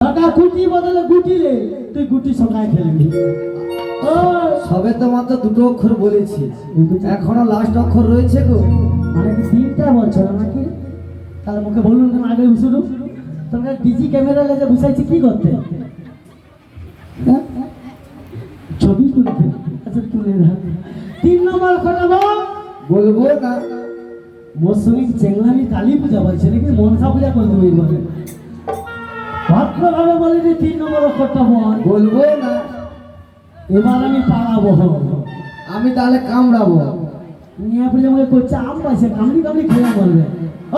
টাকা কুটি বদলে গুটি রে, তুই গুটি সকায় খেলবি। ও সবে তো মাত্র দুটো অক্ষর বলেছি, এখনো লাস্ট অক্ষর রয়েছে গো। মানে কি তিনটা বলছো নাকি? তাহলে মুখে বলুন কেন আগে শুরু? তোমরা ডিজি ক্যামেরা লাগে বুঝাইছি কি করতে? হ্যাঁ? ছবি তুলতে। আচ্ছা তুলে না। 3 নম্বর কথা বলবো না, মৌসুমী চেংলামি কালী পূজা বলছে নাকি মনসা পূজা করে দেবো বলে ভদ্রভাবে বলে যে 3 নম্বর অক্ষরটা বল। বলবো না, এবার আমি পালাবো। আমি তাহলে কামড়াবো। নিয়ে বলে আমাকে করছে আম পাইছে কামড়ি কামড়ি খেয়ে বলবে।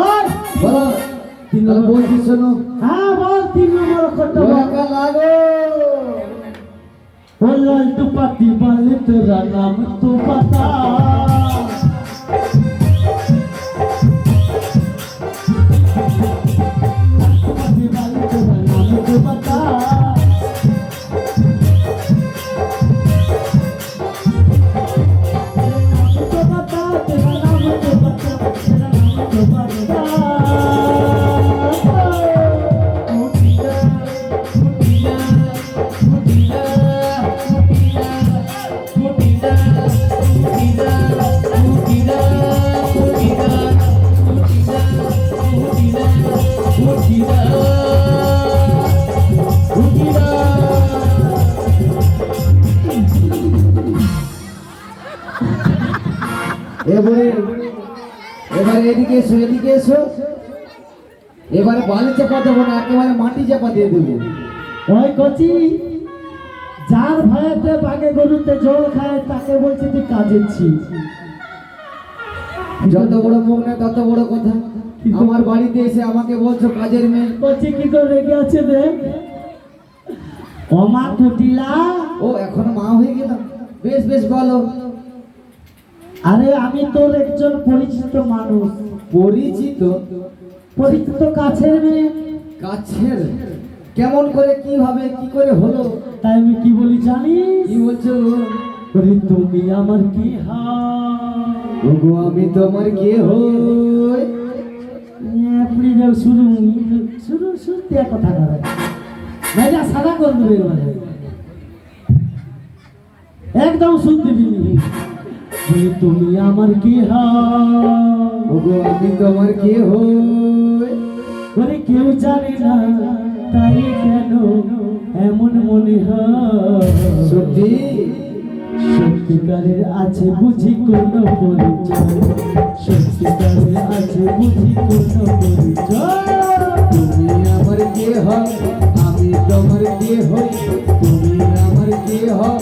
ওই বলো, 3 তাহলে নম্বর। বলছি শোনো। হ্যাঁ বল 3 নম্বর অক্ষরটা বল। ওয়াকা লাগো। बोल तू पति बल तेरा नाम तू बता पति बल तेरा नाम तू बता तेरा नाम तू बता तेरा नाम तू बता এবারে এদিকে এসো, এদিকে এসো। এবারে বালি চাপা দেবো না, একেবারে মাটি চাপা দিয়ে দেবো। ওই কচি যার ভয়েতে বাগে গরুতে জল খায় তাকে বলছে তুই কাজের ছি। যত বড় মুখ না তত বড় কথা। আমার বাড়িতে এসে আমাকে বলছো কাজের মেয়ে। কচি কি করে রেগে আছে দেখ। অমা কুটিলা। ও এখন মা হয়ে গেলাম। বেশ বেশ বলো। আরে আমি তোর একজন পরিচিত মানুষ। পরিচিত? পরিচিত কাছের মেয়ে। কাছের? কেমন করে, কিভাবে, কি করে হলো? তাই আমি কি বলি জানিস? কি বলছো? বলি তুমি আমার কি হাই। ওগো আমি তোমার কে হই? আপনি যাও শুরু শুরু শুরু দিয়ে কথা বলে ভাইয়া সাদা করে দেবে মানে একদম শুনতে দিবি। বলি তুমি আমার কি হাই। ওগো আমি তোমার কে হই? বলে কেউ জানে না তাই কেন এমন মনে হয়। সত্যি? সত্যিকারের আছে বুঝি কোন পরিচয়। সত্যিকারের আছে বুঝি কোন পরিচয়। তুমি আমার কে হও, আমি তোমার কে হই। তুমি আমার কে হও,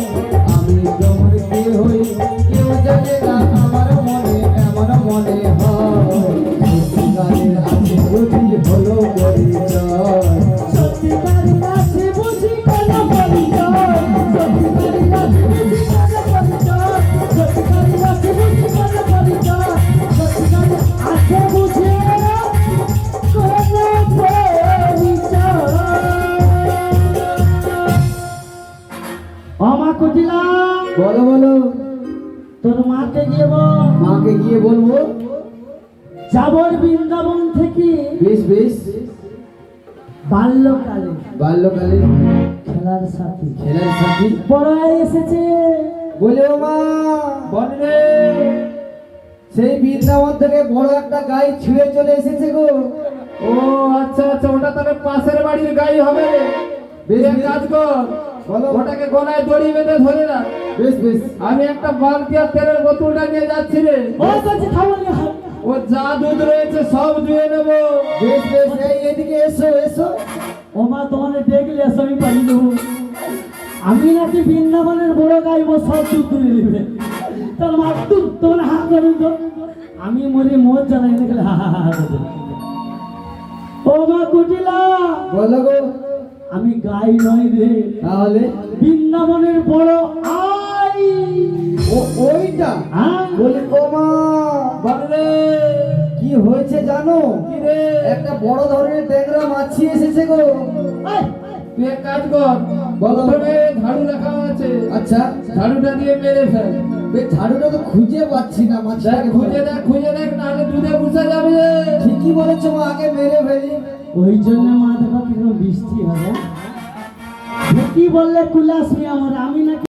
আমি তোমার কে হই। কেউ জানে না আমার মনে এমন মনে হয়। সত্যিকারের আছে বুঝি হলো পরিচয়। সত্যিকারের আছে বুঝি কোন পরিচয়। সত্যিকারের আছে বুঝি কোন পরিচয়। সত্যিকারের আছে বুঝি কোন পরিচয়। সত্যিকারের আছে বুঝি কোন পরিচয়। আমা কুটিলা। বলো বলো। তোর মাকে গিয়ে বল মাকে গিয়ে বলবো। যাবর বৃন্দাবন থেকে বেশ বেশ। বাল্যকালে বাল্যকালে খেলার সাথী খেলার সাথী পড়ায় এসেছে। বলে ও মা বলরে, সেই বৃন্দাবন থেকে বড় একটা গাই ছিঁড়ে চলে এসেছে গো। ও আচ্ছা আচ্ছা, ওটা তাহলে পাশের বাড়ির গাই হবে। বেশ এক বেশ। কাজ কর, বলো। ওটাকে গলায় দড়ি বেঁধে ধরে না। বেশ বেশ। আমি একটা বালতি আর তেলের বোতলটা নিয়ে যাচ্ছি রে। ও বলছে খাওয়ালে ও যা দুধ রয়েছে সব ধুয়ে নেবো। বেশ বেশ। এই এদিকে এসো এসো। ও মা তোমাদের দেখলে আমি পারি দেবো। আমি নাকি বৃন্দাবনের বড় গাইব সব দুধ তুলে দিবে। তার মা তোমার হাত ধরুন তো। আমি মরে মন জ্বালাই দেখলে হা হা হা করে। ও মা কুটিলা। বলো গো। আমি গাই নই রে, তাহলে বৃন্দাবনের বড় আই। ও ওইটা হ্যাঁ বলি ও মা বলরে কি হয়েছে জানো? কি রে? একটা বড় ধরনের ট্যাংরা মাছি এসেছে গো। তুই এক কাজ কর, বলো। প্রথমে ঝাড়ু রাখা আছে, আচ্ছা ঝাড়ুটা দিয়ে মেরে ফেল। বে ঝাড়ুটা তো খুঁজে পাচ্ছি না মাছটাকে। খুঁজে দেখ নাহলে দুধে মুছে যাবে। ঠিকই বলেছো মা, আগে মেরে ফেলি। ওই জন্য মা দেখো কিরকম বৃষ্টি হবে। কি বললে কুলাস আমার, আমি নাকি